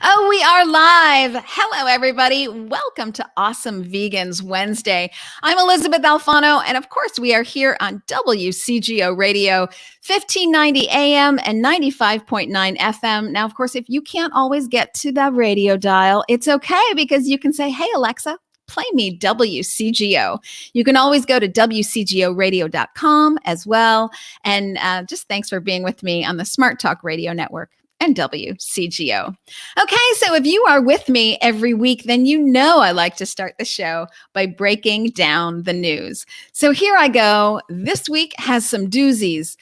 Oh, we are live. Hello, everybody. Welcome to Awesome Vegans Wednesday. I'm Elysabeth Alfano, and of course, we are here on WCGO Radio, 1590 AM and 95.9 FM. Now, of course, if you can't always get to the radio dial, it's okay because you can say, hey, Alexa, play me WCGO. You can always go to WCGOradio.com as well. And just thanks for being with me on the Smart Talk Radio Network and WCGO. Okay, so if you are with me every week, then you know I like to start the show by breaking down the news. So here I go. This week has some doozies.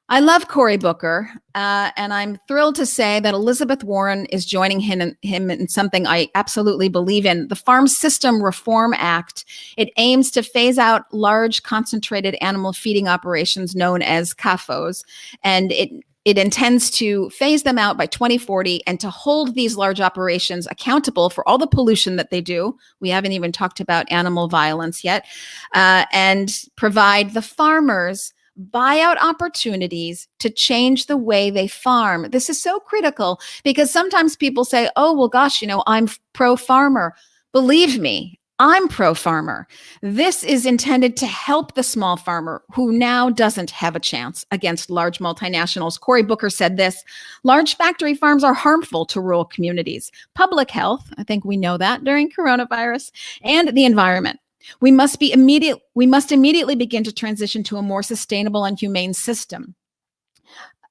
I love Cory Booker, and I'm thrilled to say that Elizabeth Warren is joining him in something I absolutely believe in. The Farm System Reform Act. It aims to phase out large concentrated animal feeding operations known as CAFOs, and it intends to phase them out by 2040 and to hold these large operations accountable for all the pollution that they do. We haven't even talked about animal violence yet, and provide the farmers buyout opportunities to change the way they farm. This is so critical because sometimes people say, oh, well, gosh, I'm pro-farmer. Believe me, I'm pro-farmer. This is intended to help the small farmer who now doesn't have a chance against large multinationals. Cory Booker said this: large factory farms are harmful to rural communities, public health, I think we know that during coronavirus, and the environment. We must immediately begin to transition to a more sustainable and humane system.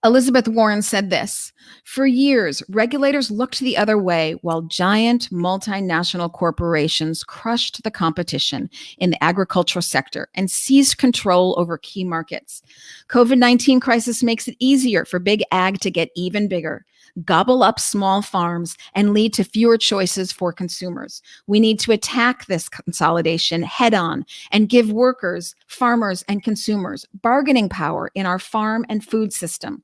Elizabeth Warren said this: for years, regulators looked the other way while giant multinational corporations crushed the competition in the agricultural sector and seized control over key markets. COVID-19 crisis makes it easier for big ag to get even bigger, gobble up small farms, and lead to fewer choices for consumers. We need to attack this consolidation head on and give workers, farmers, and consumers bargaining power in our farm and food system.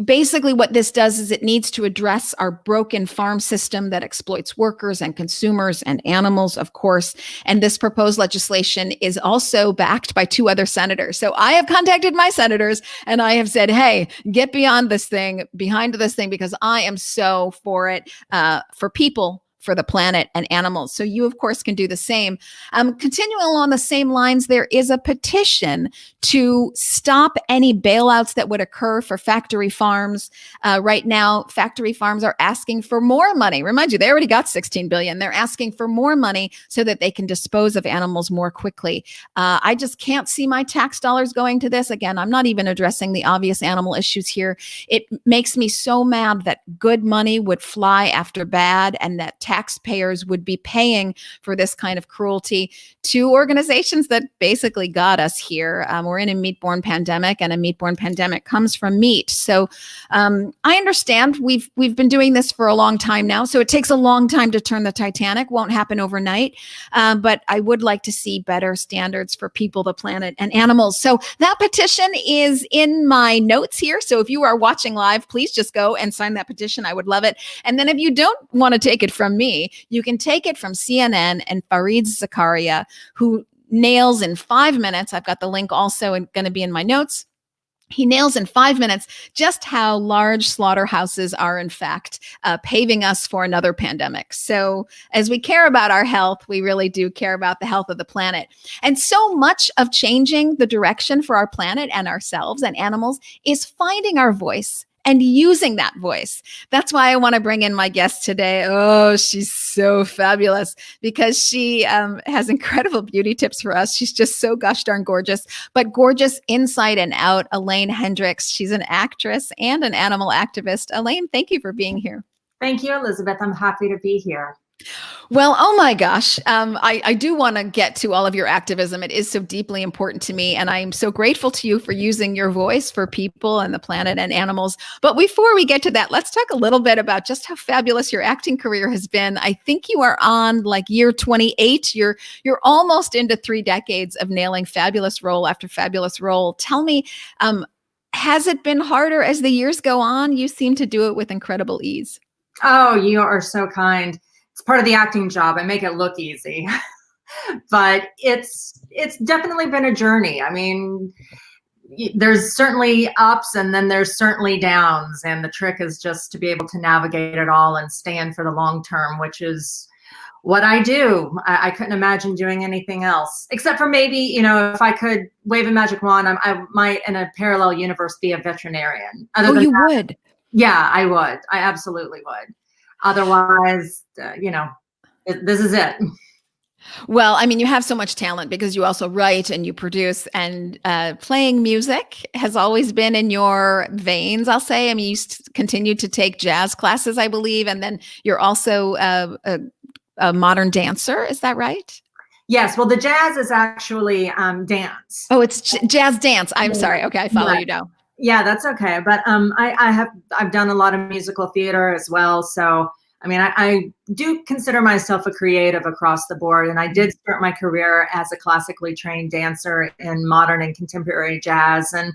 Basically, what this does is it needs to address our broken farm system that exploits workers and consumers and animals, of course. And this proposed legislation is also backed by two other senators. So I have contacted my senators and I have said, hey, get behind this thing, because I am so for it, for people, for the planet, and animals. So you, of course, can do the same. Continuing along the same lines, there is a petition to stop any bailouts that would occur for factory farms. Right now, factory farms are asking for more money. Remind you, they already got $16 billion. They're asking for more money so that they can dispose of animals more quickly. I just can't see my tax dollars going to this. Again, I'm not even addressing the obvious animal issues here. It makes me so mad that good money would fly after bad and that taxpayers would be paying for this kind of cruelty to organizations that basically got us here. We're in a meat-borne pandemic, and a meat-borne pandemic comes from meat. So I understand we've been doing this for a long time now, so it takes a long time to turn the Titanic. Won't happen overnight, but I would like to see better standards for people, the planet, and animals. So that petition is in my notes here. So if you are watching live, please just go and sign that petition. I would love it. And then if you don't want to take it from me, you can take it from CNN and Fareed Zakaria, who nails in 5 minutes. I've got the link also going to be in my notes. He nails in 5 minutes just how large slaughterhouses are, in fact, paving us for another pandemic. So as we care about our health, we really do care about the health of the planet. And so much of changing the direction for our planet and ourselves and animals is finding our voice and using that voice. That's why I want to bring in my guest today. Oh, she's so fabulous because she has incredible beauty tips for us. She's just so gosh darn gorgeous, but gorgeous inside and out. Elaine Hendrix. She's an actress and an animal activist. Elaine, thank you for being here. Thank you, Elizabeth. I'm happy to be here. Well, oh my gosh. I do want to get to all of your activism. It is so deeply important to me. And I'm so grateful to you for using your voice for people and the planet and animals. But before we get to that, let's talk a little bit about just how fabulous your acting career has been. I think you are on like year 28. You're almost into 3 decades of nailing fabulous role after fabulous role. Tell me, has it been harder as the years go on? You seem to do it with incredible ease. Oh, you are so kind. It's part of the acting job. I make it look easy, but it's definitely been a journey. I mean, there's certainly ups and then there's certainly downs. And the trick is just to be able to navigate it all and stay in for the long term, which is what I do. I couldn't imagine doing anything else, except for maybe, you know, if I could wave a magic wand, I might in a parallel universe be a veterinarian. Oh, you would? Yeah, I would. I absolutely would. Otherwise, you know, this is it. Well, I mean, you have so much talent because you also write and you produce, and playing music has always been in your veins, I'll say. I mean, you continue to take jazz classes, I believe, and then you're also a modern dancer. Is that right? Yes. Well, the jazz is actually dance. Oh, it's jazz dance. I'm sorry. Okay, I follow you now. Yeah, that's okay. But I've done a lot of musical theater as well. So I mean, I do consider myself a creative across the board, and I did start my career as a classically trained dancer in modern and contemporary jazz. And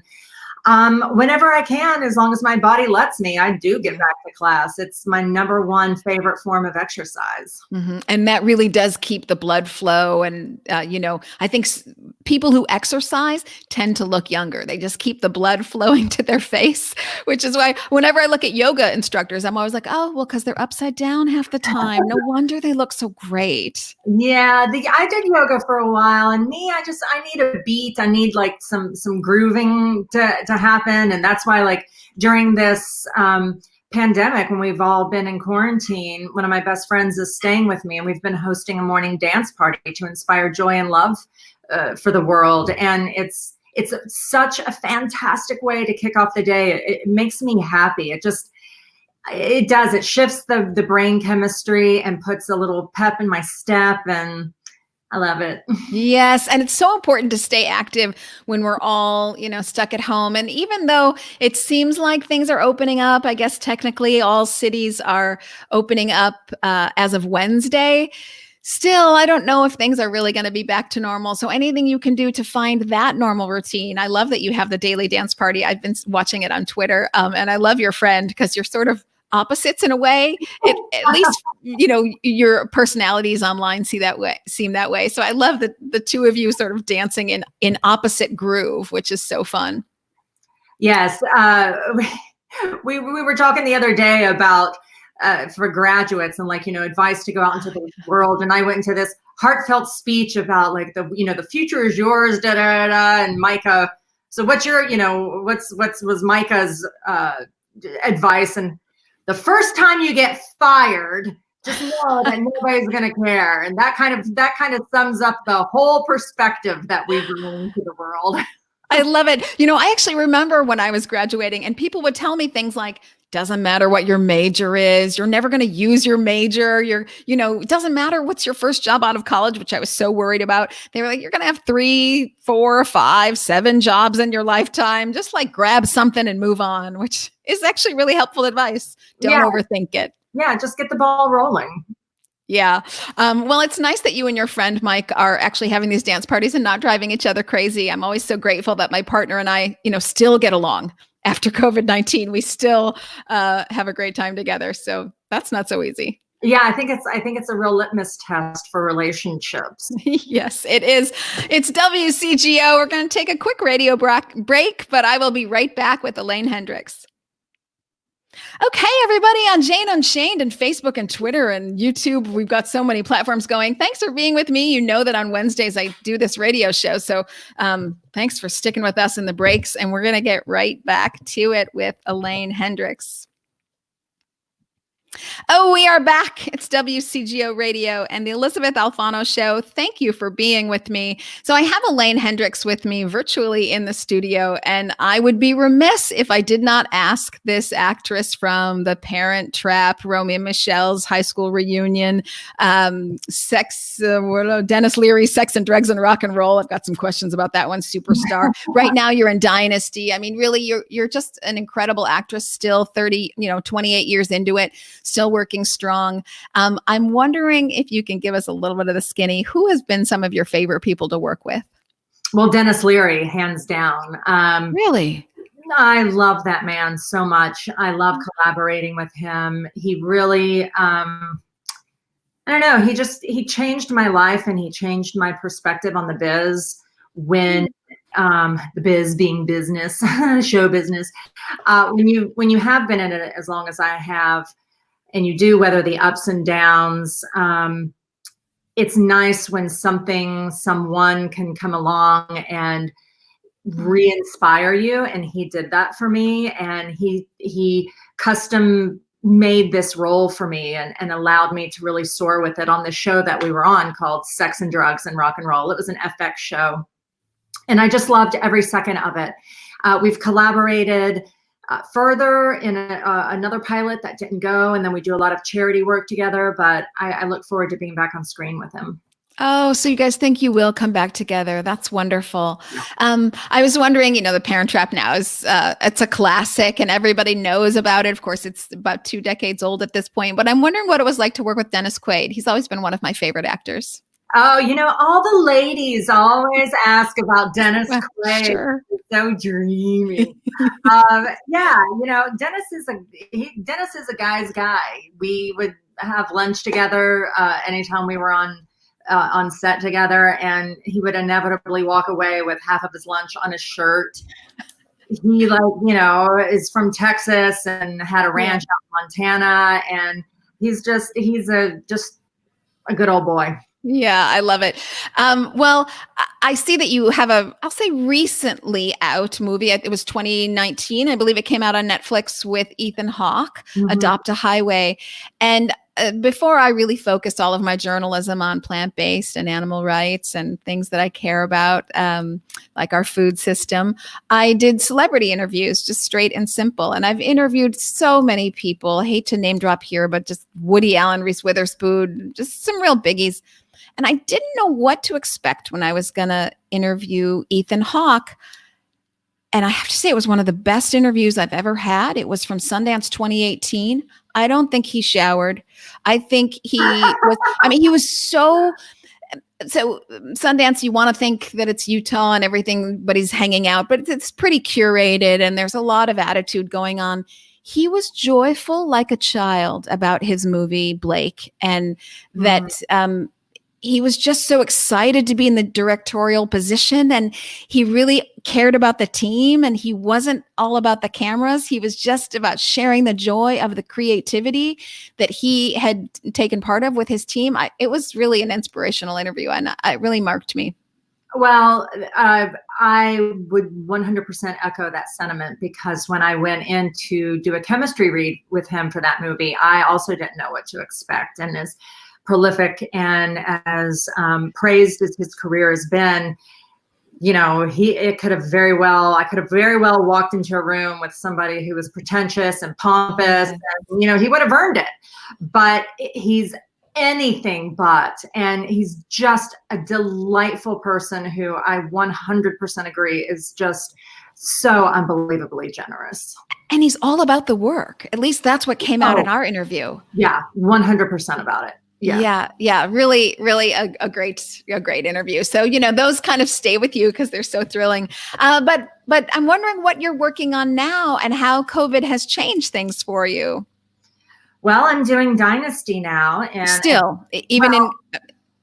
whenever I can, as long as my body lets me, I do get back to class. It's my number one favorite form of exercise. Mm-hmm. And that really does keep the blood flow. And, you know, I think people who exercise tend to look younger. They just keep the blood flowing to their face, which is why whenever I look at yoga instructors, I'm always like, oh, well, because they're upside down half the time. No wonder they look so great. Yeah, I did yoga for a while, and I need a beat. I need like some grooving to happen, and that's why like during this pandemic, when we've all been in quarantine, one of my best friends is staying with me, and we've been hosting a morning dance party to inspire joy and love for the world, and it's such a fantastic way to kick off the day. It makes me happy. It does. It shifts the brain chemistry and puts a little pep in my step, and I love it. Yes. And it's so important to stay active when we're all, you know, stuck at home. And even though it seems like things are opening up, I guess technically all cities are opening up as of Wednesday. Still, I don't know if things are really going to be back to normal. So anything you can do to find that normal routine. I love that you have the daily dance party. I've been watching it on Twitter. And I love your friend because you're sort of opposites in a way. At least, you know, your personalities online seem that way. So I love the two of you sort of dancing in opposite groove, which is so fun. Yes. We were talking the other day about for graduates and like, you know, advice to go out into the world. And I went into this heartfelt speech about like the future is yours, da da da. And Micah, so what's your, you know, was Micah's advice? And the first time you get fired, just know that nobody's going to care. And that kind of sums up the whole perspective that we bring into the world. I love it. You know, I actually remember when I was graduating and people would tell me things like, doesn't matter what your major is. You're never going to use your major. It doesn't matter what's your first job out of college, which I was so worried about. They were like, you're going to have 3, 4, 5, 7 jobs in your lifetime. Just like grab something and move on, which is actually really helpful advice. Don't overthink it. Yeah. Just get the ball rolling. Yeah. Well, it's nice that you and your friend, Mike, are actually having these dance parties and not driving each other crazy. I'm always so grateful that my partner and I, you know, still get along. After COVID-19, we still have a great time together. So that's not so easy. Yeah, I think it's a real litmus test for relationships. Yes, it is. It's WCGO. We're going to take a quick radio break, but I will be right back with Elaine Hendrix. Okay, everybody on Jane Unchained and Facebook and Twitter and YouTube. We've got so many platforms going. Thanks for being with me. You know that on Wednesdays I do this radio show. So thanks for sticking with us in the breaks. And we're going to get right back to it with Elaine Hendrix. Oh, we are back. It's WCGO Radio and the Elysabeth Alfano Show. Thank you for being with me. So I have Elaine Hendrix with me virtually in the studio, and I would be remiss if I did not ask this actress from The Parent Trap, Romeo and Michelle's high school reunion, Dennis Leary's Sex and Drugs and Rock and Roll. I've got some questions about that one. Superstar. Right now you're in Dynasty. I mean, really, you're just an incredible actress, still 28 years into it. Still working strong. I'm wondering if you can give us a little bit of the skinny. Who has been some of your favorite people to work with? Well, Dennis Leary, hands down. Really? I love that man so much. I love collaborating with him. He really, I don't know, he changed my life and he changed my perspective on the biz. when the biz being business, show business, when you have been in it as long as I have, and you do weather the ups and downs, it's nice when someone can come along and re-inspire you, and he did that for me, and he custom made this role for me and allowed me to really soar with it on the show that we were on called Sex and Drugs and Rock and Roll. It was an FX show, and I just loved every second of it. We've collaborated further in another pilot that didn't go, and then we do a lot of charity work together, but I look forward to being back on screen with him. Oh, so you guys think you will come back together. That's wonderful. I was wondering, The Parent Trap now is, it's a classic and everybody knows about it. Of course, it's about 2 decades old at this point, but I'm wondering what it was like to work with Dennis Quaid. He's always been one of my favorite actors. Oh, all the ladies always ask about Dennis Quaid. Sure. So dreamy. Dennis is a guy's guy. We would have lunch together anytime we were on set together, and he would inevitably walk away with half of his lunch on his shirt. He is from Texas and had a ranch out in Montana, and he's a good old boy. Yeah, I love it. Well, I see that you have I'll say recently out movie. It was 2019. I believe it came out on Netflix with Ethan Hawke, Adopt a Highway. And before I really focused all of my journalism on plant-based and animal rights and things that I care about, like our food system, I did celebrity interviews, just straight and simple. And I've interviewed so many people. I hate to name drop here, but just Woody Allen, Reese Witherspoon, just some real biggies. And I didn't know what to expect when I was going to interview Ethan Hawke. And I have to say, it was one of the best interviews I've ever had. It was from Sundance 2018. I don't think he showered. I think he was, he was so Sundance, you want to think that it's Utah and everything, but he's hanging out, but it's pretty curated and there's a lot of attitude going on. He was joyful like a child about his movie, Blake, and that, he was just so excited to be in the directorial position, and he really cared about the team, and he wasn't all about the cameras. He was just about sharing the joy of the creativity that he had taken part of with his team. It was really an inspirational interview, and it really marked me. Well, I would 100% echo that sentiment, because when I went in to do a chemistry read with him for that movie, I also didn't know what to expect. And as prolific and as praised as his career has been, I could have very well walked into a room with somebody who was pretentious and pompous, and, he would have earned it, but he's anything but, and he's just a delightful person who I 100% agree is just so unbelievably generous. And he's all about the work. At least that's what came out in our interview. Yeah, 100% about it. Yeah. Really, really a great interview. So, those kind of stay with you because they're so thrilling. But I'm wondering what you're working on now and how COVID has changed things for you. Well, I'm doing Dynasty now, and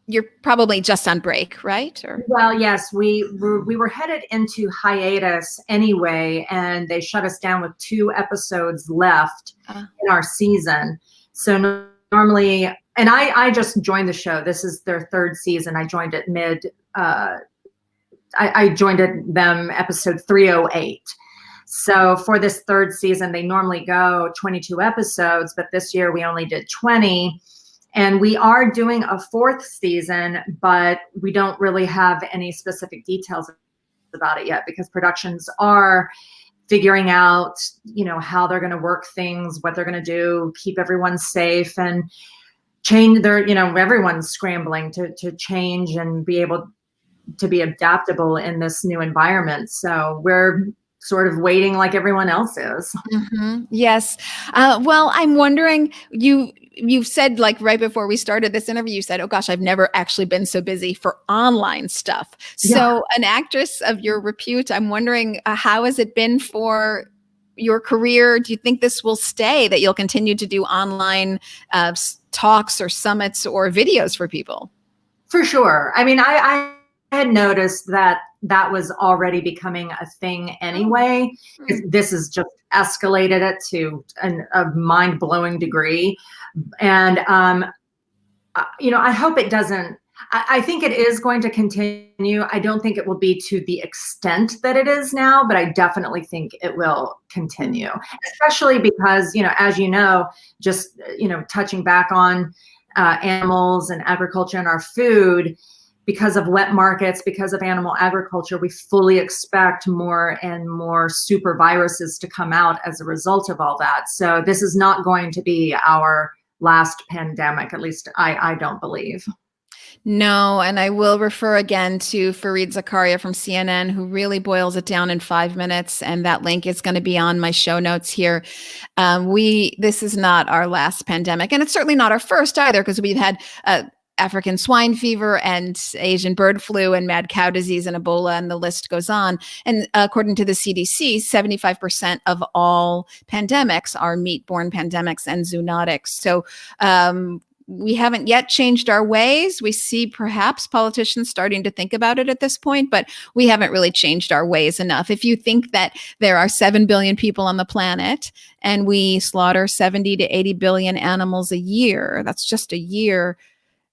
you're probably just on break, right? Well, yes, we were headed into hiatus anyway, and they shut us down with 2 episodes left in our season. So normally. And I just joined the show. This is their 3rd season. I joined it I joined them episode 308. So for this 3rd season, they normally go 22 episodes, but this year we only did 20. And we are doing a 4th season, but we don't really have any specific details about it yet, because productions are figuring out, how they're going to work things, what they're going to do, keep everyone safe, and change everyone's scrambling to change and be able to be adaptable in this new environment. So we're sort of waiting like everyone else is. Yes. Well, I'm wondering, you've said, like, right before we started this interview, you said, oh gosh, I've never actually been so busy for online stuff. So an actress of your repute, I'm wondering, how has it been for your career? Do you think this will stay, that you'll continue to do online talks or summits or videos for people? For sure. I had noticed that that was already becoming a thing anyway. This has just escalated it to a mind-blowing degree. And, I hope it doesn't. I think it is going to continue. I don't think it will be to the extent that it is now, but I definitely think it will continue, especially because, as just, touching back on animals and agriculture and our food, because of wet markets, because of animal agriculture, we fully expect more and more super viruses to come out as a result of all that. So this is not going to be our last pandemic, at least I don't believe. No, and I will refer again to Fareed Zakaria from CNN, who really boils it down in 5 minutes, and that link is going to be on my show notes here. This is not our last pandemic, and it's certainly not our first either, because we've had African swine fever and Asian bird flu and mad cow disease and Ebola, and the list goes on. And according to the CDC, 75% of all pandemics are meat-borne pandemics and zoonotics. So we haven't yet changed our ways. We see perhaps politicians starting to think about it at this point, but we haven't really changed our ways enough. If you think that there are 7 billion people on the planet and we slaughter 70 to 80 billion animals a year, that's just a year.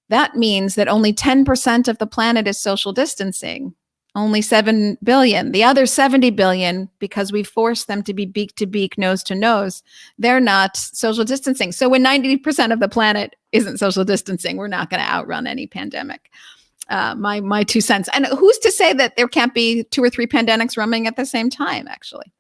That means that only 10% of the planet is social distancing. Only 7 billion. The other 70 billion, because we force them to be beak to beak, nose to nose, they're not social distancing. So when 90% of the planet isn't social distancing, we're not going to outrun any pandemic. My 2 cents. And who's to say that there can't be 2 or 3 pandemics running at the same time, actually?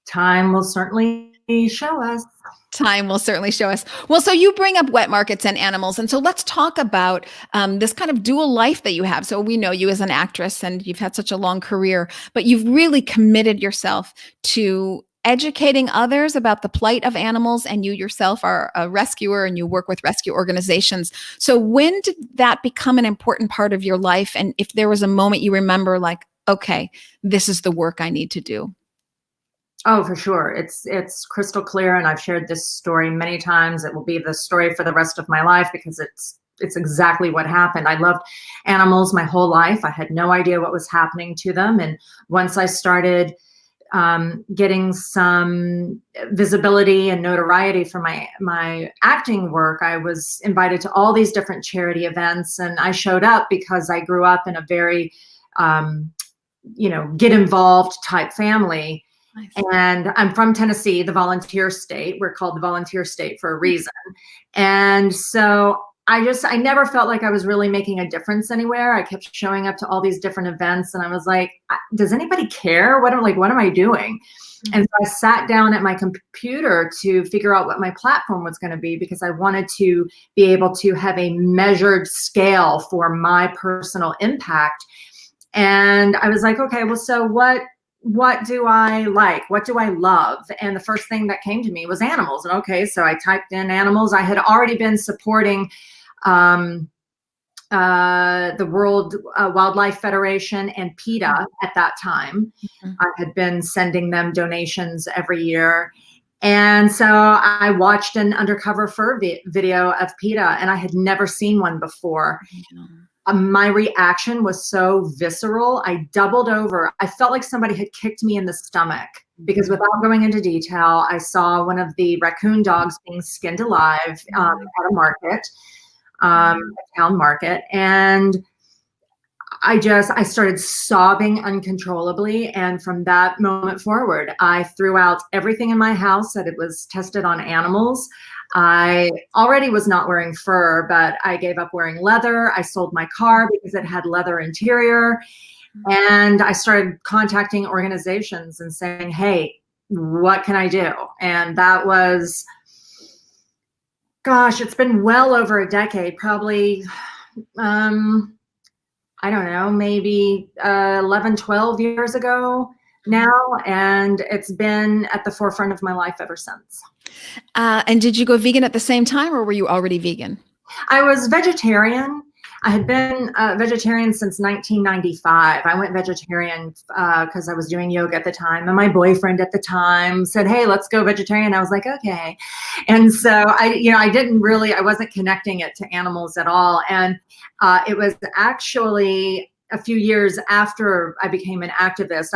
Time will certainly show us. Time will certainly show us. Well, so you bring up wet markets and animals. And so let's talk about this kind of dual life that you have. So we know you as an actress and you've had such a long career, but you've really committed yourself to educating others about the plight of animals. And you yourself are a rescuer and you work with rescue organizations. So when did that become an important part of your life? And if there was a moment you remember, like, okay, this is the work I need to do. Oh, for sure. It's crystal clear. And I've shared this story many times. It will be the story for the rest of my life because it's exactly what happened. I loved animals my whole life. I had no idea what was happening to them. And once I started getting some visibility and notoriety for my acting work, I was invited to all these different charity events. And I showed up because I grew up in a very, get involved type family. Nice. And I'm from Tennessee, the volunteer state. We're called the volunteer state for a reason. And so I never felt like I was really making a difference anywhere. I kept showing up to all these different events and I was like, does anybody care? What am I doing? Mm-hmm. And so I sat down at my computer to figure out what my platform was going to be because I wanted to be able to have a measured scale for my personal impact. And I was like, okay, well, so what do I like? What do I love? And the first thing that came to me was animals. And okay, so I typed in animals. I had already been supporting the World Wildlife Federation and PETA at that time. Mm-hmm. I had been sending them donations every year. And so I watched an undercover fur video of PETA and I had never seen one before. Mm-hmm. My reaction was so visceral. I doubled over. I felt like somebody had kicked me in the stomach because without going into detail, I saw one of the raccoon dogs being skinned alive at a market, a town market. And I started sobbing uncontrollably. And from that moment forward, I threw out everything in my house that it was tested on animals. I already was not wearing fur, but I gave up wearing leather. I sold my car because it had leather interior. And I started contacting organizations and saying, hey, what can I do? And that was, gosh, it's been well over a decade, probably, I don't know, maybe 11, 12 years ago now. And it's been at the forefront of my life ever since. And did you go vegan at the same time or were you already vegan? I was vegetarian. I had been vegetarian since 1995. I went vegetarian because I was doing yoga at the time. And my boyfriend at the time said, hey, let's go vegetarian. I was like, okay. And so I wasn't connecting it to animals at all. And it was actually a few years after I became an activist,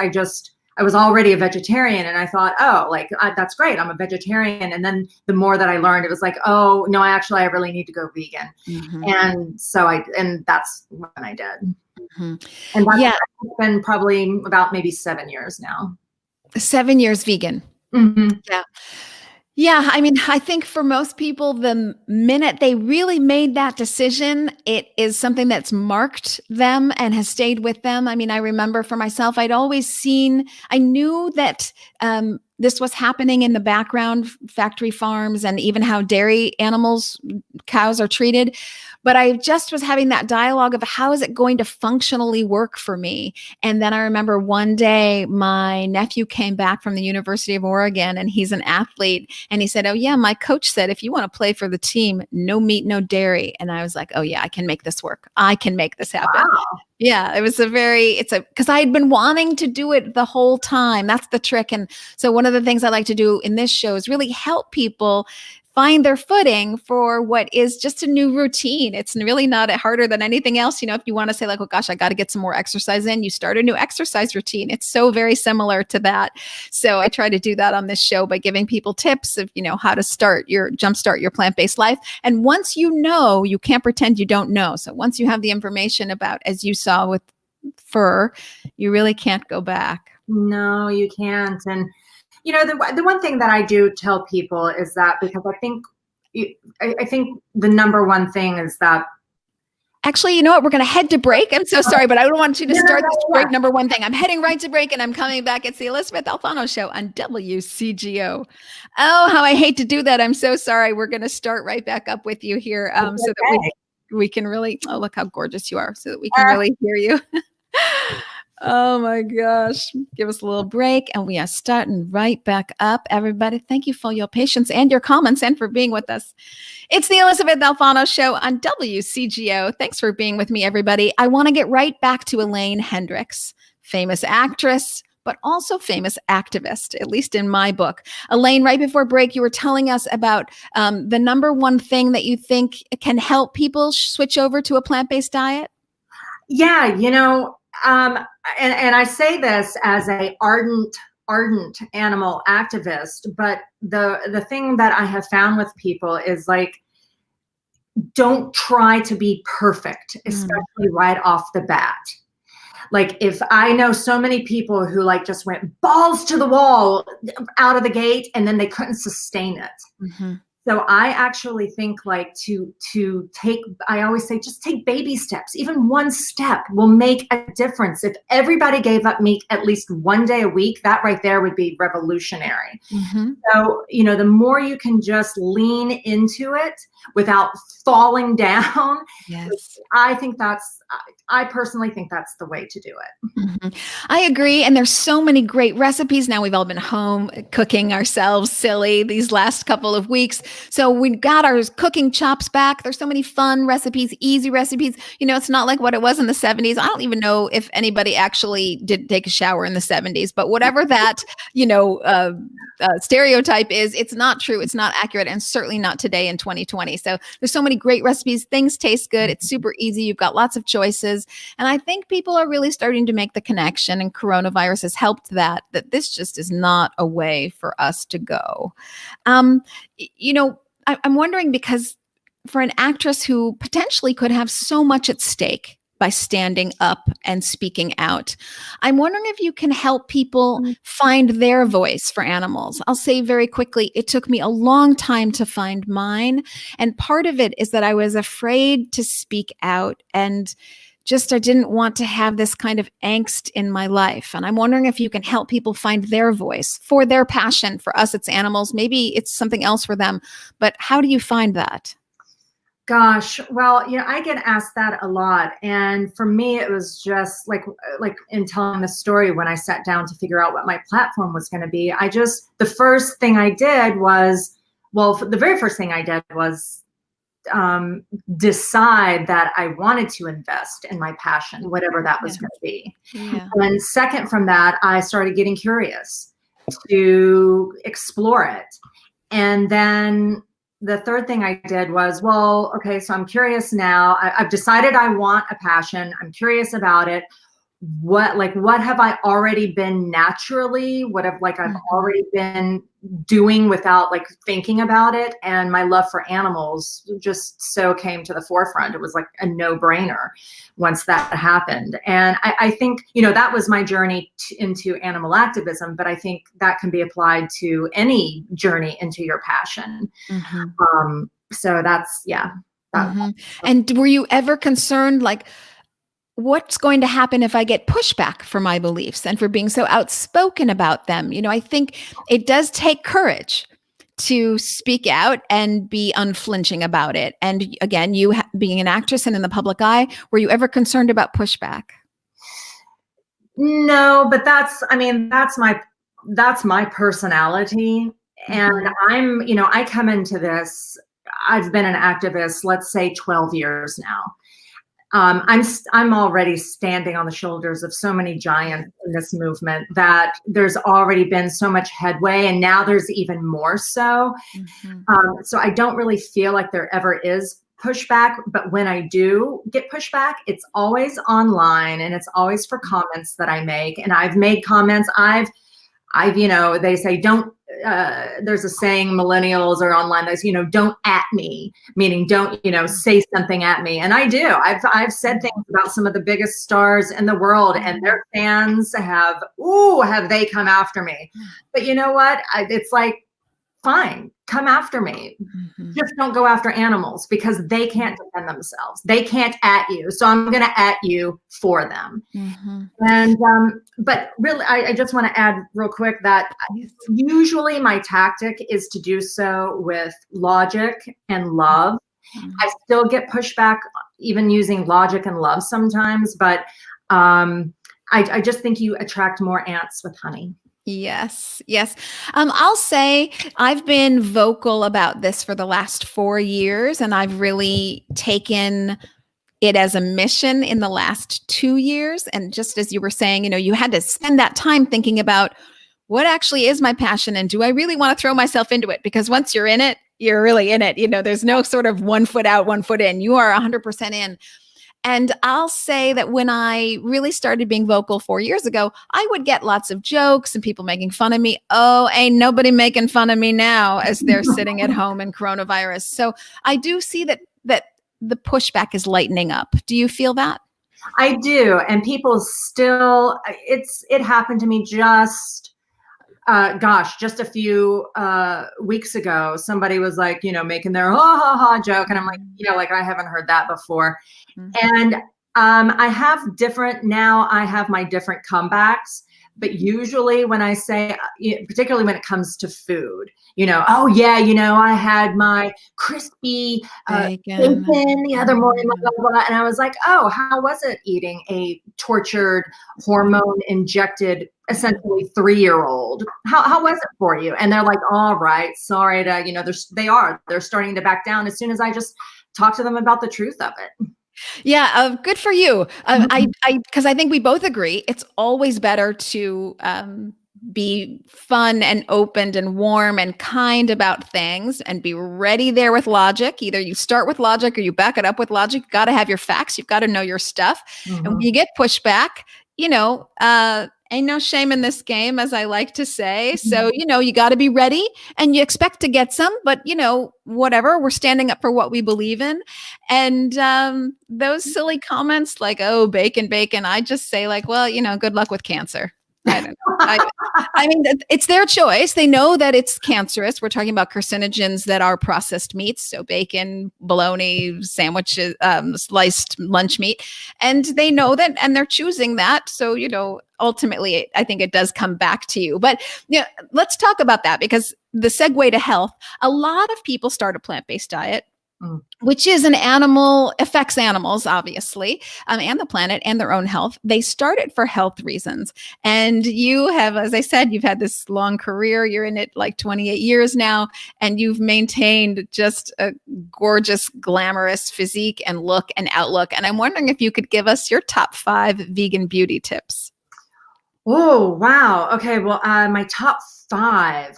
I was already a vegetarian, and I thought, oh, like, that's great, I'm a vegetarian. And then the more that I learned, it was like, oh no, I really need to go vegan. And so that's when I did. And that's been probably about maybe 7 years now. 7 years vegan. Yeah. Yeah, I mean, I think for most people, the minute they really made that decision, it is something that's marked them and has stayed with them. I mean, I remember for myself, I knew that this was happening in the background, factory farms, and even how dairy animals, cows are treated. But I just was having that dialogue of how is it going to functionally work for me? And then I remember one day my nephew came back from the University of Oregon, and he's an athlete. And he said, oh yeah, my coach said, if you want to play for the team, no meat, no dairy. And I was like, oh yeah, I can make this work. I can make this happen. Wow. Yeah, because I had been wanting to do it the whole time. That's the trick. And so one of the things I like to do in this show is really help people find their footing for what is just a new routine. It's really not harder than anything else. You know, if you want to say like, oh gosh, I got to get some more exercise in, you start a new exercise routine. It's so very similar to that. So I try to do that on this show by giving people tips of, how to jumpstart your plant-based life. And once you know, you can't pretend you don't know. So once you have the information about, as you saw with fur, you really can't go back. No, you can't. And the one thing that I do tell people is that, because I think the number one thing is that. Actually, you know what? We're going to head to break. I'm so sorry, but I don't want you to start this break. Number one thing. I'm heading right to break, and I'm coming back. It's the Elysabeth Alfano Show on WCGO. Oh, how I hate to do that. I'm so sorry. We're going to start right back up with you here so that we can really, oh, look how gorgeous you are, so that we can really hear you. Oh my gosh. Give us a little break, and we are starting right back up. Everybody, thank you for your patience and your comments and for being with us. It's the Elysabeth Alfano Show on WCGO. Thanks for being with me, everybody. I want to get right back to Elaine Hendrix, famous actress, but also famous activist, at least in my book. Elaine, right before break, you were telling us about the number one thing that you think can help people switch over to a plant-based diet. Yeah, and I say this as a ardent animal activist, but the thing that I have found with people is like, don't try to be perfect, especially right off the bat. Like, if I know so many people who like just went balls to the wall out of the gate, and then they couldn't sustain it. So I actually think like I always say, just take baby steps. Even one step will make a difference. If everybody gave up meat at least one day a week, that right there would be revolutionary. So, the more you can just lean into it without falling down, I personally think that's the way to do it. I agree. And there's so many great recipes. Now we've all been home cooking ourselves silly these last couple of weeks. So we got our cooking chops back. There's so many fun recipes, easy recipes. It's not like what it was in the 70s. I don't even know if anybody actually did take a shower in the 70s, but whatever that, stereotype is, it's not true. It's not accurate, and certainly not today in 2020. So there's so many great recipes. Things taste good. It's super easy. You've got lots of choices. And I think people are really starting to make the connection, and coronavirus has helped that this just is not a way for us to go. I'm wondering, because for an actress who potentially could have so much at stake by standing up and speaking out, I'm wondering if you can help people find their voice for animals. I'll say very quickly, it took me a long time to find mine. And part of it is that I was afraid to speak out, and I didn't want to have this kind of angst in my life. And I'm wondering if you can help people find their voice for their passion. For us, it's animals. Maybe it's something else for them. But how do you find that? Gosh, well, I get asked that a lot. And for me, it was just like in telling the story, when I sat down to figure out what my platform was going to be, the first thing I did was, the very first thing I did was decide that I wanted to invest in my passion, whatever that was going to be. And second from that, I started getting curious to explore it. And then the third thing I did was, well, okay, so I'm curious now. I've decided I want a passion. I'm curious about it. What have I already been naturally? What have I've already been doing without thinking about it? And my love for animals just so came to the forefront. It was like a no-brainer once that happened. And I think, that was my journey into animal activism, but I think that can be applied to any journey into your passion. So that's, yeah. And were you ever concerned, what's going to happen if I get pushback for my beliefs and for being so outspoken about them? I think it does take courage to speak out and be unflinching about it. And again, you being an actress and in the public eye, were you ever concerned about pushback? No, but that's my personality. And I come into this, I've been an activist, let's say 12 years now. I'm already standing on the shoulders of so many giants in this movement that there's already been so much headway, and now there's even more so. So I don't really feel like there ever is pushback, but when I do get pushback, it's always online, and it's always for comments that I make. And I've made comments. I've they say don't. There's a saying, millennials are online, there's, don't at me, meaning don't, say something at me. And I do. I've said things about some of the biggest stars in the world, and their fans have they come after me. But you know what? It's fine, come after me. Just don't go after animals, because they can't defend themselves. They can't at you. So I'm going to at you for them. And, but really, I just want to add real quick that usually my tactic is to do so with logic and love. I still get pushback even using logic and love sometimes, but I just think you attract more ants with honey. Yes. I'll say I've been vocal about this for the last 4 years, and I've really taken it as a mission in the last 2 years. And just as you were saying, you had to spend that time thinking about what actually is my passion, and do I really want to throw myself into it? Because once you're in it, you're really in it. There's no sort of 1 foot out, 1 foot in. You are 100% in. And I'll say that when I really started being vocal 4 years ago, I would get lots of jokes and people making fun of me. Oh, ain't nobody making fun of me now, as they're sitting at home in coronavirus. So I do see that the pushback is lightening up. Do you feel that? I do. And people still, it happened to me just a few weeks ago. Somebody was making their ha ha ha joke. And I'm I haven't heard that before. And I have my different comebacks. But usually when I say, particularly when it comes to food, I had my crispy bacon the other morning, blah, blah, blah. And I was like, oh, how was it eating a tortured, hormone-injected, essentially 3-year-old? How was it for you? And they're like, all right, sorry to, they're starting to back down as soon as I just talk to them about the truth of it. Yeah, good for you. Because I think we both agree it's always better to be fun and open and warm and kind about things, and be ready there with logic. Either you start with logic or you back it up with logic. You've got to have your facts. You've got to know your stuff. And when you get pushback, ain't no shame in this game, as I like to say. So, you got to be ready, and you expect to get some, but whatever, we're standing up for what we believe in. And those silly comments like, oh, bacon, I just say well, good luck with cancer. I don't know. I mean, it's their choice. They know that it's cancerous. We're talking about carcinogens that are processed meats. So bacon, bologna, sandwiches, sliced lunch meat. And they know that, and they're choosing that. So, ultimately, I think it does come back to you. But let's talk about that, because the segue to health, a lot of people start a plant-based diet, which is affects animals, obviously, and the planet and their own health. They start it for health reasons. And you have, as I said, you've had this long career. You're in it 28 years now, and you've maintained just a gorgeous, glamorous physique and look and outlook. And I'm wondering if you could give us your top 5 vegan beauty tips. Oh, wow. Okay. Well, my top 5.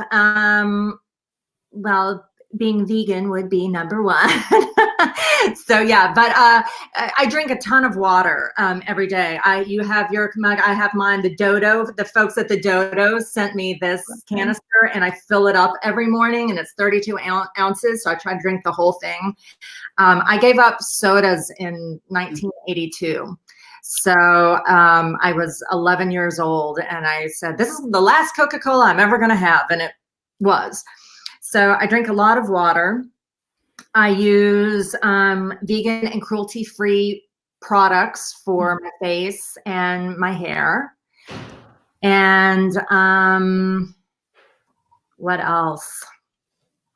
Well, being vegan would be number one. So yeah, but I drink a ton of water every day. You have your mug, I have mine. The Dodo, the folks at the Dodo sent me this canister, and I fill it up every morning, and it's 32 ounces. So I try to drink the whole thing. I gave up sodas in 1982. So I was 11 years old, and I said, this is the last Coca-Cola I'm ever going to have. And it was. So I drink a lot of water. I use vegan and cruelty-free products for my face and my hair. And what else?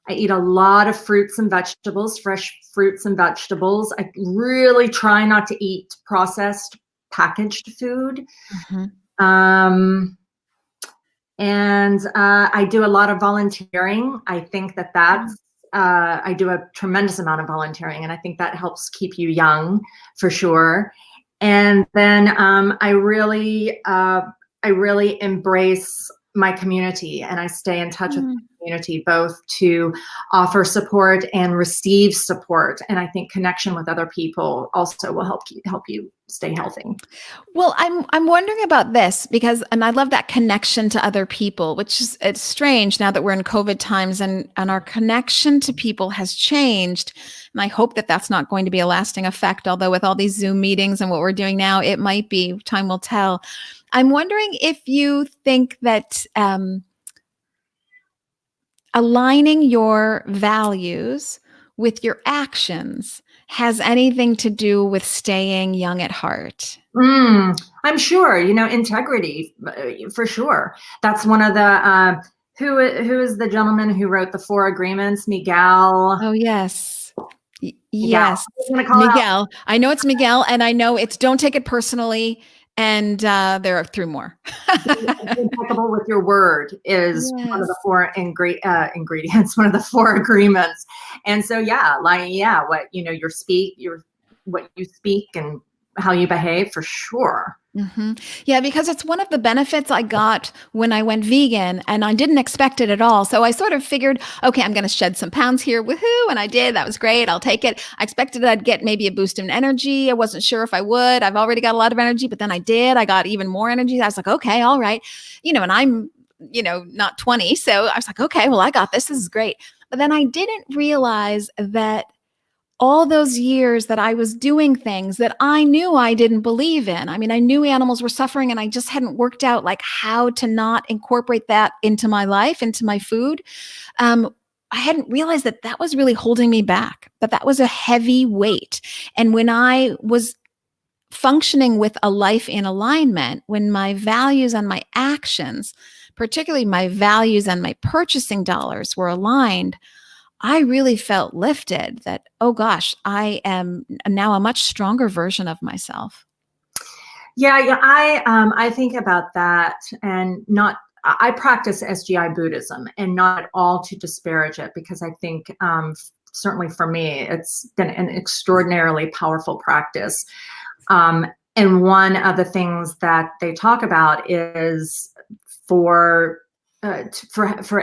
I eat a lot of fruits and vegetables, fresh fruits and vegetables. I really try not to eat processed packaged food. And I do a lot of volunteering. I think that's, I do a tremendous amount of volunteering, and I think that helps keep you young for sure. And then I really embrace my community, and I stay in touch with the community, both to offer support and receive support. And I think connection with other people also will help you stay healthy. Well, I'm wondering about this because, and I love that connection to other people, which is, it's strange now that we're in COVID times and our connection to people has changed. And I hope that that's not going to be a lasting effect, although with all these Zoom meetings and what we're doing now, it might be. Time will tell. I'm wondering if you think that aligning your values with your actions has anything to do with staying young at heart. I'm sure, integrity for sure. That's one of the, who is the gentleman who wrote the 4 agreements? Miguel. Oh, yes. Yes. Miguel. I know it's Miguel, and I know it's don't take it personally. And there are 3 more. Impeccable with your word is one of the 4 ingredients, one of the 4 agreements. And so, what what you speak and how you behave, for sure. Yeah, because it's one of the benefits I got when I went vegan, and I didn't expect it at all. So I sort of figured, okay, I'm going to shed some pounds here. Woohoo. And I did. That was great. I'll take it. I expected I'd get maybe a boost in energy. I wasn't sure if I would. I've already got a lot of energy, but then I did. I got even more energy. I was like, okay, all right. And I'm, not 20. So I was like, okay, well, I got this. This is great. But then I didn't realize that all those years that I was doing things that I knew I didn't believe in. I mean, I knew animals were suffering, and I just hadn't worked out like how to not incorporate that into my life, into my food. I hadn't realized that was really holding me back, that was a heavy weight. And when I was functioning with a life in alignment, when my values and my actions, particularly my values and my purchasing dollars, were aligned, I really felt lifted that, oh gosh, I am now a much stronger version of myself. Yeah, I think about that, and I practice SGI Buddhism, and not at all to disparage it, because I think certainly for me, it's been an extraordinarily powerful practice. And one of the things that they talk about is for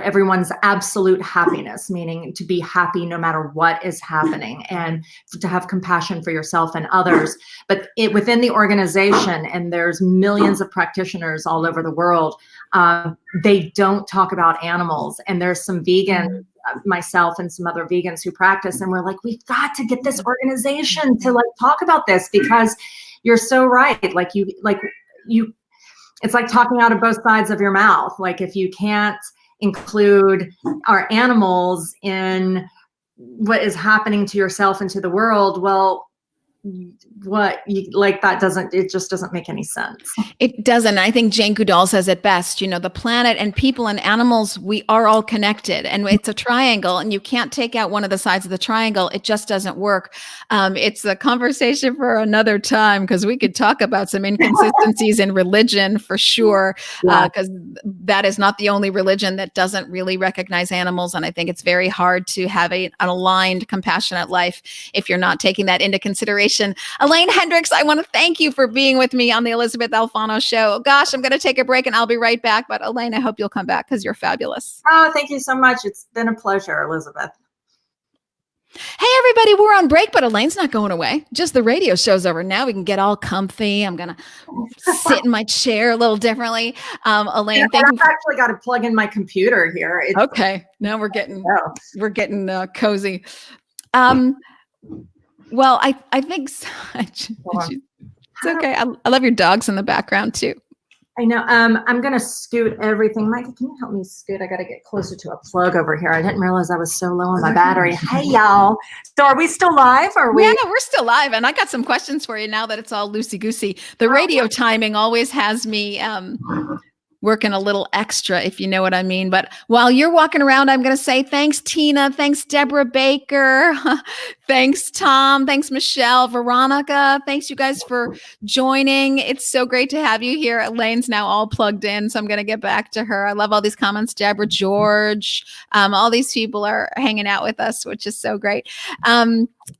everyone's absolute happiness, meaning to be happy no matter what is happening, and to have compassion for yourself and others. But within the organization, and there's millions of practitioners all over the world, they don't talk about animals. And there's some vegans, myself and some other vegans who practice, and we're like, we've got to get this organization to talk about this, because you're so right. It's like talking out of both sides of your mouth. Like, if you can't include our animals in what is happening to yourself and to the world, well, it just doesn't make any sense. It doesn't. I think Jane Goodall says it best, the planet and people and animals, we are all connected, and it's a triangle, and you can't take out one of the sides of the triangle. It just doesn't work. It's a conversation for another time, because we could talk about some inconsistencies in religion for sure, because that is not the only religion that doesn't really recognize animals. And I think it's very hard to have an aligned, compassionate life if you're not taking that into consideration. Elaine Hendrix, I want to thank you for being with me on the Elysabeth Alfano Show. Gosh, I'm going to take a break and I'll be right back. But Elaine, I hope you'll come back, because you're fabulous. Oh, thank you so much. It's been a pleasure, Elysabeth. everybody. We're on break, but Elaine's not going away. Just the radio show's over. Now we can get all comfy. I'm going to sit in my chair a little differently. Elaine, thank you. I've actually got to plug in my computer here. Okay. Now we're getting cozy. Well, I think it's okay. I love your dogs in the background too. I know. I'm going to scoot everything. Mike, can you help me scoot? I got to get closer to a plug over here. I didn't realize I was so low on my battery. Hey, y'all. So are we still live? Or are we? Yeah, no, we're still live. And I got some questions for you now that it's all loosey-goosey. The radio timing always has me working a little extra, if you know what I mean. But while you're walking around, I'm going to say thanks, Tina. Thanks, Deborah Baker. Thanks, Tom. Thanks, Michelle, Veronica. Thanks, you guys, for joining. It's so great to have you here. Elaine's now all plugged in, so I'm going to get back to her. I love all these comments. Deborah, George, all these people are hanging out with us, which is so great.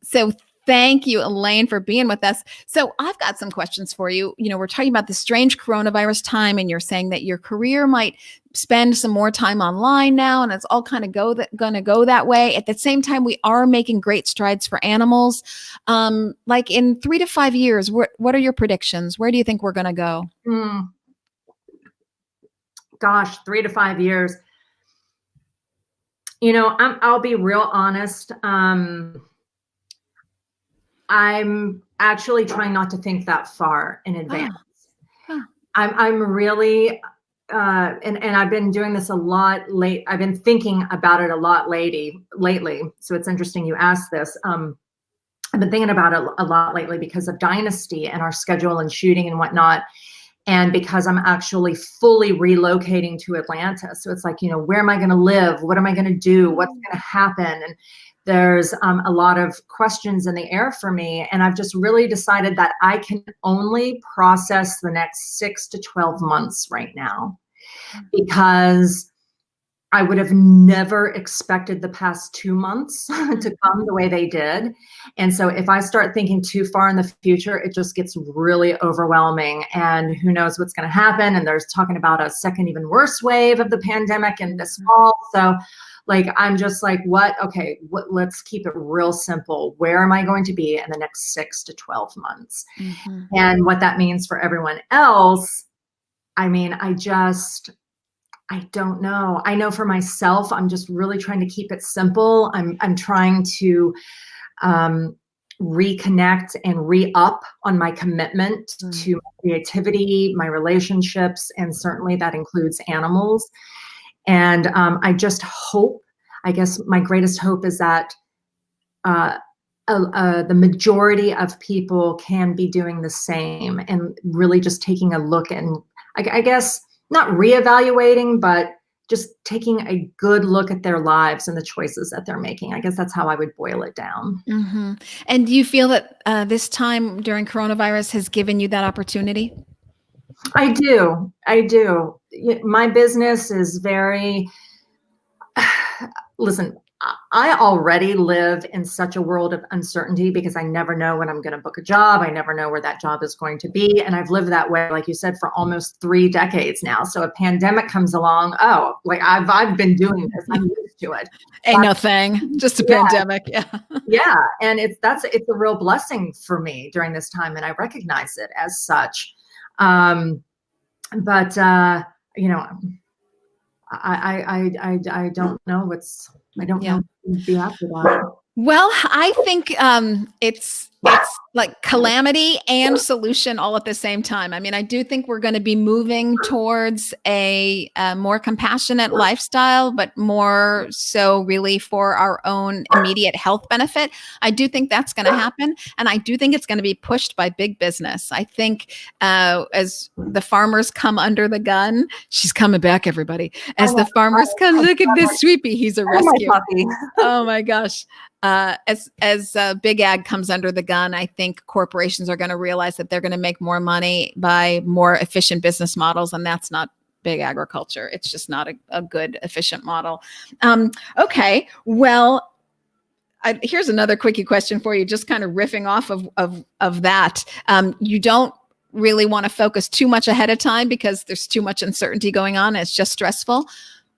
So thank you, Elaine, for being with us. So I've got some questions for you. You know, we're talking about the strange coronavirus time, and you're saying that your career might spend some more time online now, and it's all kind of going to go that way. At the same time, we are making great strides for animals. Like in 3 to 5 years, what are your predictions? Where do you think we're going to go? Gosh, 3 to 5 years. You know, I'll be real honest. I'm actually trying not to think that far in advance. I'm really, and I've been doing this a lot I've been thinking about it a lot lately. So it's interesting you asked this. I've been thinking about it a lot lately because of Dynasty and our schedule and shooting and whatnot. And because I'm actually fully relocating to Atlanta. So it's like, you know, where am I going to live? What am I going to do? What's going to happen? And there's a lot of questions in the air for me. And I've just really decided that I can only process the next 6 to 12 months right now, because I would have never expected the past 2 months to come the way they did. And so if I start thinking too far in the future, it just gets really overwhelming, and who knows what's going to happen. And there's talking about a second, even worse wave of the pandemic in this fall. So like, I'm just like, let's keep it real simple. Where am I going to be in the next 6 to 12 months? And what that means for everyone else, I mean, I don't know. I know for myself, I'm just really trying to keep it simple. I'm trying to reconnect and re-up on my commitment to my creativity, my relationships, and certainly that includes animals. And I just hope, I guess my greatest hope is that the majority of people can be doing the same, and really just taking a look and I guess not reevaluating, but just taking a good look at their lives and the choices that they're making. I guess that's how I would boil it down. And do you feel that this time during coronavirus has given you that opportunity? I do. My business is very, listen, I already live in such a world of uncertainty because I never know when I'm going to book a job. I never know where that job is going to be. And I've lived that way, like you said, for almost 3 decades now. So a pandemic comes along. Oh, like I've been doing this. I'm used to it. Ain't no thing, just a pandemic. Yeah. And it's a real blessing for me during this time. And I recognize it as such. But you know, I don't know I don't know what to be after that. Well, I think it's like calamity and solution all at the same time. I mean, I do think we're going to be moving towards a more compassionate lifestyle, but more so really for our own immediate health benefit. I do think that's going to happen. And I do think it's going to be pushed by big business. I think as the farmers come under the gun, she's coming back, everybody. As the farmers come, look at this sweepy. He's a rescue. Oh my gosh. As big ag comes under the gun, I think corporations are going to realize that they're going to make more money by more efficient business models, and that's not big agriculture. It's just not a good, efficient model. Okay, well, here's another quickie question for you, just kind of riffing off of that. You don't really want to focus too much ahead of time because there's too much uncertainty going on. It's just stressful.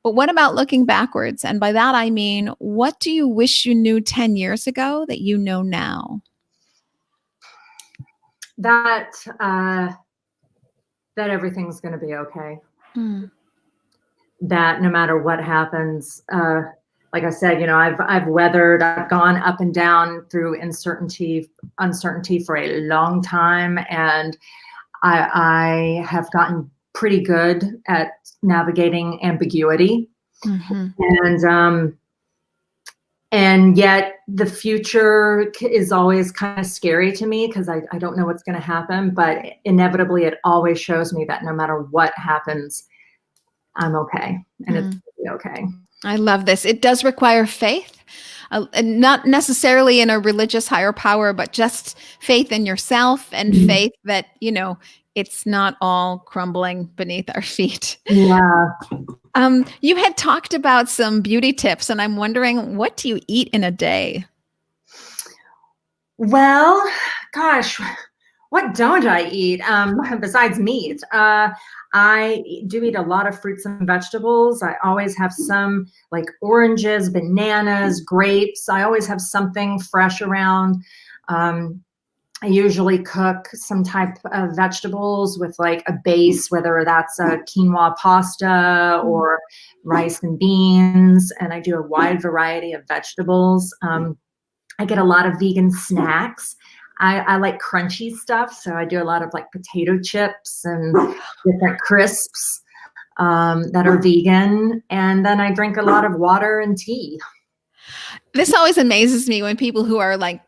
But what about looking backwards? And by that, I mean, what do you wish you knew 10 years ago that you know now? That that everything's going to be okay. That no matter what happens, like I said, you know, I've weathered, I've gone up and down through uncertainty for a long time, and I have gotten pretty good at navigating ambiguity, and yet the future is always kind of scary to me because I don't know what's going to happen, but inevitably it always shows me that no matter what happens, I'm okay, and it's going to be okay. I love this. It does require faith, and not necessarily in a religious higher power, but just faith in yourself and faith that, you know, it's not all crumbling beneath our feet. Yeah. You had talked about some beauty tips, and I'm wondering, what do you eat in a day? Well, gosh, what don't I eat besides meat? I do eat a lot of fruits and vegetables. I always have some, like oranges, bananas, grapes. I always have something fresh around. I usually cook some type of vegetables with like a base, whether that's a quinoa pasta or rice and beans. And I do a wide variety of vegetables. I get a lot of vegan snacks. I like crunchy stuff, so I do a lot of like potato chips and different crisps that are vegan. And then I drink a lot of water and tea. This always amazes me when people who are like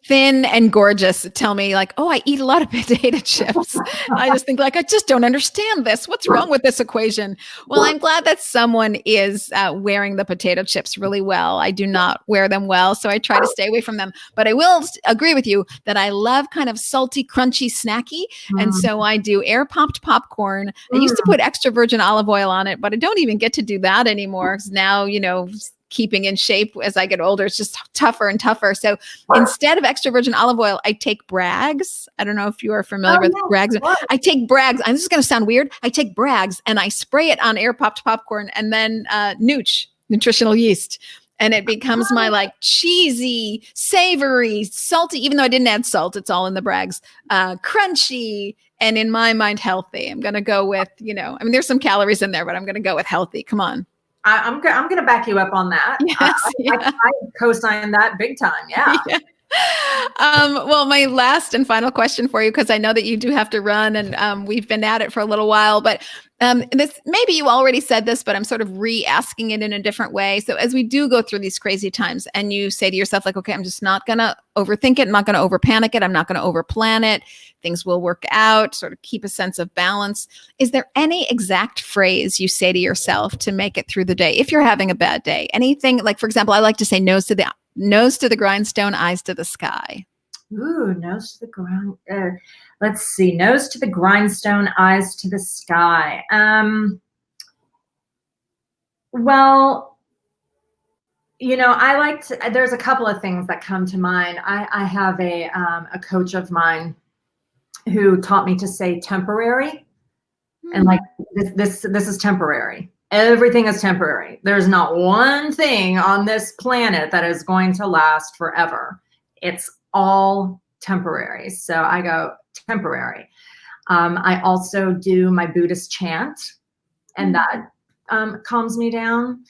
thin and gorgeous tell me like, oh, I eat a lot of potato chips. I just think like, I just don't understand this. What's wrong with this equation? Well, I'm glad that someone is wearing the potato chips really well. I do not wear them well, so I try to stay away from them. But I will agree with you that I love kind of salty, crunchy, snacky. And so I do air popped popcorn. I used to put extra virgin olive oil on it, but I don't even get to do that anymore because now, you know, keeping in shape as I get older, it's just tougher and tougher. So instead of extra virgin olive oil, I take Bragg's. I don't know if you are familiar with Bragg's. I take Bragg's. And this is going to sound weird. I take Bragg's and I spray it on air popped popcorn and then Nooch, nutritional yeast. And it becomes my like cheesy, savory, salty, even though I didn't add salt, it's all in the Bragg's, crunchy, and in my mind, healthy. I'm going to go with, you know, I mean, there's some calories in there, but I'm going to go with healthy. Come on. I'm going to back you up on that. Yes, I co-sign that big time. Yeah. Well, my last and final question for you, because I know that you do have to run, and we've been at it for a little while, but this, maybe you already said this, but I'm sort of re-asking it in a different way. So as we do go through these crazy times and you say to yourself, like, okay, I'm just not going to overthink it. I'm not going to over panic it. I'm not going to over plan it. Things will work out, sort of keep a sense of balance. Is there any exact phrase you say to yourself to make it through the day? If you're having a bad day, anything like, for example, I like to say nose to the grindstone, eyes to the sky. Ooh, nose to the ground. Let's see. Nose to the grindstone, eyes to the sky. Well, you know, I like to, there's a couple of things that come to mind. I have a coach of mine who taught me to say temporary, and like this is temporary. Everything is temporary. There's not one thing on this planet that is going to last forever. It's all temporary. So I go temporary. I also do my Buddhist chant, and that calms me down.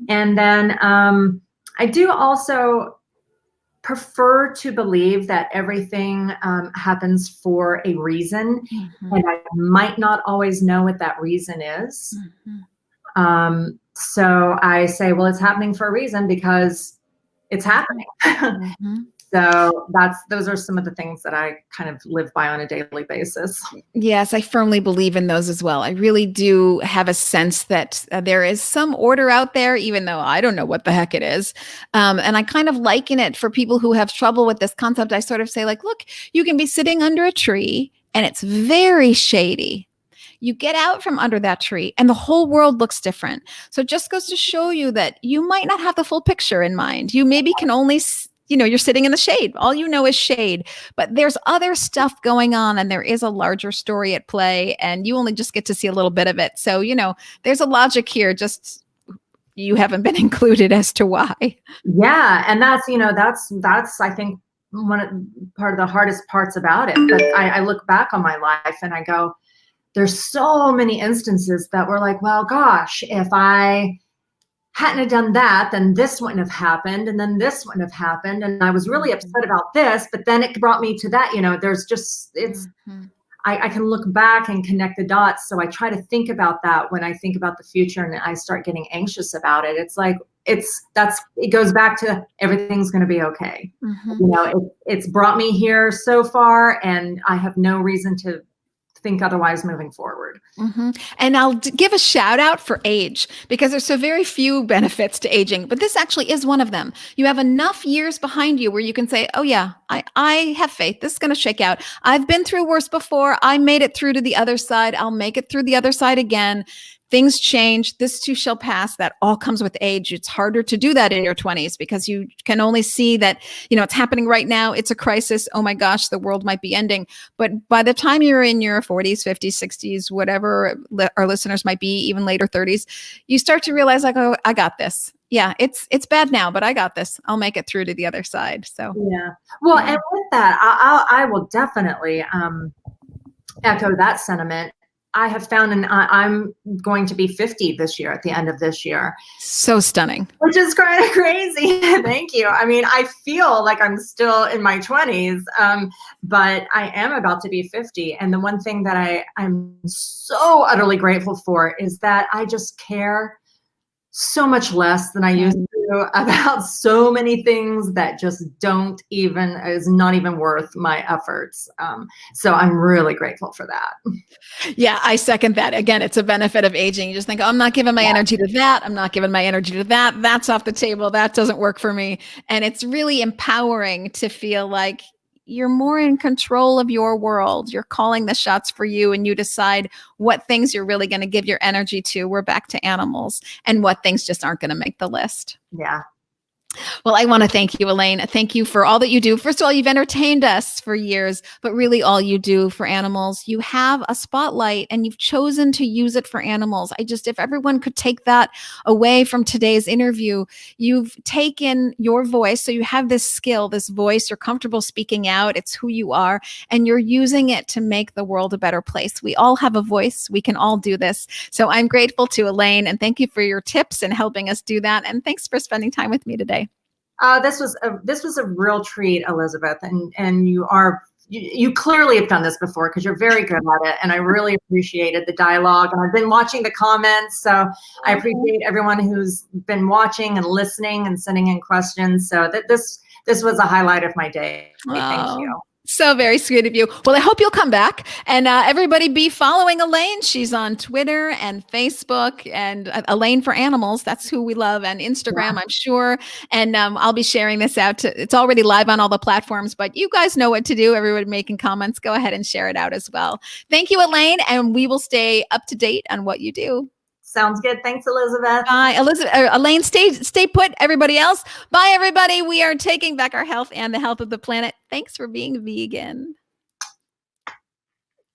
And then I do also prefer to believe that everything happens for a reason, and I might not always know what that reason is. So I say, well, it's happening for a reason because it's happening. So those are some of the things that I kind of live by on a daily basis. Yes, I firmly believe in those as well. I really do have a sense that there is some order out there, even though I don't know what the heck it is. And I kind of liken it for people who have trouble with this concept. I sort of say, like, look, you can be sitting under a tree and it's very shady. You get out from under that tree and the whole world looks different. So it just goes to show you that you might not have the full picture in mind. You maybe can only you're sitting in the shade. All you know is shade, but there's other stuff going on, and there is a larger story at play, and you only just get to see a little bit of it. So, there's a logic here, just you haven't been included as to why. Yeah. And that's, I think part of the hardest parts about it. But I look back on my life and I go, there's so many instances that were like, well, gosh, if I hadn't have done that, then this wouldn't have happened. And then this wouldn't have happened. And I was really upset about this, but then it brought me to that, there's just, I can look back and connect the dots. So I try to think about that when I think about the future and I start getting anxious about it. It's like, it goes back to everything's going to be okay. It's brought me here so far, and I have no reason to think otherwise moving forward. And I'll give a shout out for age, because there's so very few benefits to aging, but this actually is one of them. You have enough years behind you where you can say, oh yeah, I have faith. This is going to shake out. I've been through worse before. I made it through to the other side. I'll make it through the other side again. Things change. This too shall pass. That all comes with age. It's harder to do that in your 20s because you can only see that, it's happening right now. It's a crisis. Oh my gosh, the world might be ending. But by the time you're in your 40s, 50s, 60s, whatever our listeners might be, even later 30s, you start to realize like, oh, I got this. Yeah, it's bad now, but I got this. I'll make it through to the other side. So yeah. Well, and with that, I will definitely echo that sentiment. I have found, and I'm going to be 50 this year at the end of this year. So stunning. Which is kind of crazy. Thank you. I mean, I feel like I'm still in my 20s, but I am about to be 50. And the one thing that I'm so utterly grateful for is that I just care so much less than I used to about so many things that just is not even worth my efforts. So I'm really grateful for that. Yeah, I second that. Again, it's a benefit of aging. You just think, oh, I'm not giving my energy to that. I'm not giving my energy to that. That's off the table. That doesn't work for me. And it's really empowering to feel like you're more in control of your world. You're calling the shots for you, and you decide what things you're really going to give your energy to. We're back to animals, and what things just aren't going to make the list. Yeah. Well, I want to thank you, Elaine. Thank you for all that you do. First of all, you've entertained us for years, but really all you do for animals. You have a spotlight and you've chosen to use it for animals. If everyone could take that away from today's interview, you've taken your voice. So you have this skill, this voice, you're comfortable speaking out. It's who you are, and you're using it to make the world a better place. We all have a voice. We can all do this. So I'm grateful to Elaine, and thank you for your tips and helping us do that. And thanks for spending time with me today. This was a real treat, Elysabeth, and you clearly have done this before because you're very good at it, and I really appreciated the dialogue, and I've been watching the comments, so I appreciate everyone who's been watching and listening and sending in questions. So this was a highlight of my day. Thank you. So very sweet of you. Well, I hope you'll come back, and everybody be following Elaine. She's on Twitter and Facebook, and Elaine for Animals. That's who we love, and Instagram, I'm sure. And I'll be sharing this out. It's already live on all the platforms, but you guys know what to do. Everybody making comments, go ahead and share it out as well. Thank you, Elaine, and we will stay up to date on what you do. Sounds good. Thanks, Elysabeth. Bye, Elaine. Stay put. Everybody else. Bye, everybody. We are taking back our health and the health of the planet. Thanks for being vegan.